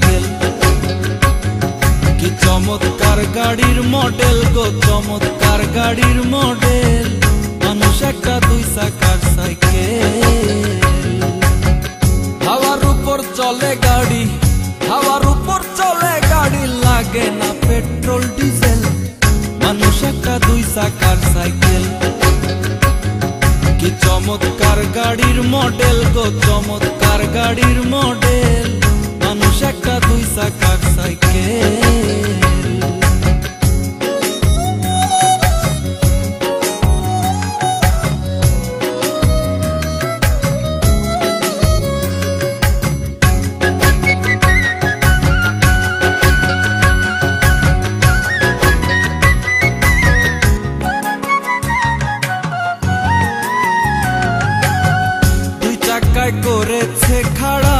Cycle. কি চমৎকার গাড়ির মডেল গো, চমৎকার গাড়ির মডেল, মানুষ একটা দুই চাকার সাইকেল। হাওয়ার উপর চলে গাড়ি, হাওয়ার উপর চলে গাড়ি, লাগে না পেট্রোল ডিজেল, মানুষ একটা দুই চাকার সাইকেল। কি চমৎকার গাড়ির মডেল গো, চমৎকার গাড়ির মডেল, মানুষ একটা দুই চাকার সাইকেল। করেছে খাড়া,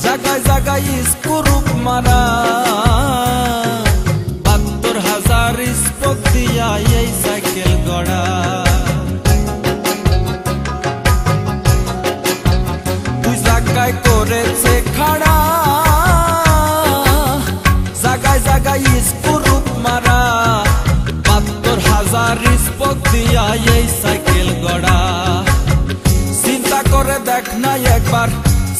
জায়গায় জায়গায় স্ক্রুপ মারা, ৭২,০০০ স্পোক দিয়া এই সাইকেল গড়া। দুই জায়গায় করেছে খাড়া, জায়গায় জায়গায় স্ক্রুপ মারা, ৭২,০০০ স্পোক দিয়া এই সাইকেল গড়া। চিন্তা করে দেখ না একবার,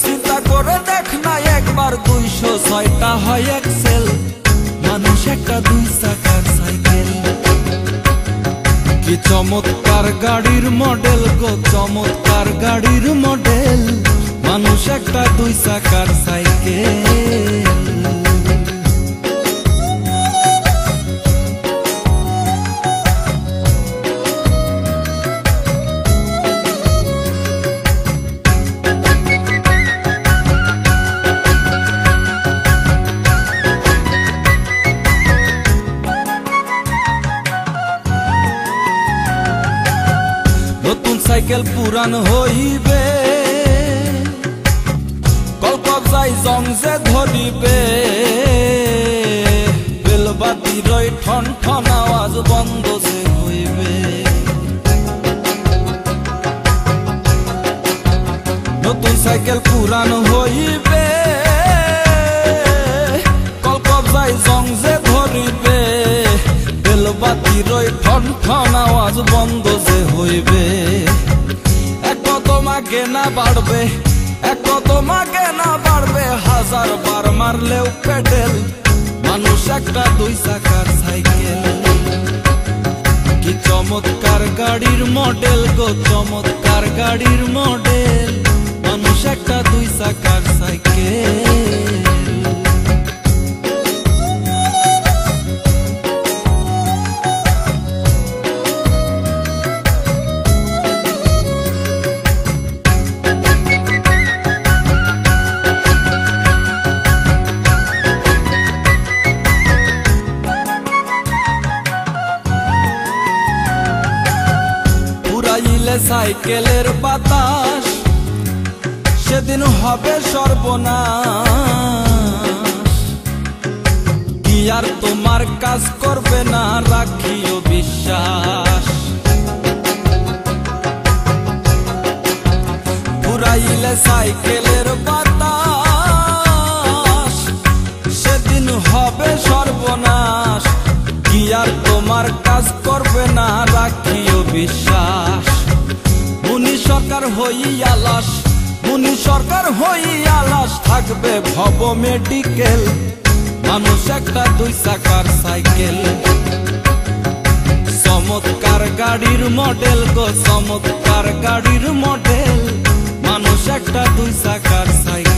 চিন্তা করে দেখ না একবার, ২০৬টা হয় এক্সেল, মানুষ একটা দুই চাকার সাইকেল। কি চমৎকার গাড়ির মডেল গো, চমৎকার গাড়ির মডেল, মানুষ একটা দুই চাকার সাইকেল। নতুন সাইকেল পুরান হইবে, কলকবজাই জং যে ধরিবে, বেলবাতির ঠন ঠন আওয়াজ বন্ধ যে হইবে। নতুন সাইকেল পুরান হইবে, কলকবজাই জং যে ধরিবে, বেলবাতির ঠন ঠন আওয়াজ বন্ধ যে হইবে। এক কদম আগে না বাড়বে, এক কদম আগে না বাড়বে, ১০০০ বার মারলেও পেডেল, মানুষ একটা দুই চাকার সাইকেল। কি চমৎকার গাড়ির মডেল গো, চমৎকার গাড়ির মডেল, মানুষ একটা দুই চাকার সাইকেল। সাইকেলের বাতাস সেদিন হবে সর্বনাশ, কি আর তোমার কাজ করবে না, রাখিও বিশ্বাস। পুরাইলে সাইকেলের বাতাস সেদিন হবে সর্বনাশ, কি আর তোমার কাজ করবে না, রাখিও বিশ্বাস। মুনি সরকার হইয়া লাশ, মুনি সরকার হইয়া লাশ, থাকবে ভব মেডিকেল, মানুষ একটা দুই চাকার সাইকেল। চমৎকার গাড়ির মডেল গো, চমৎকার গাড়ির মডেল, মানুষ একটা দুই চাকার সাইকেল।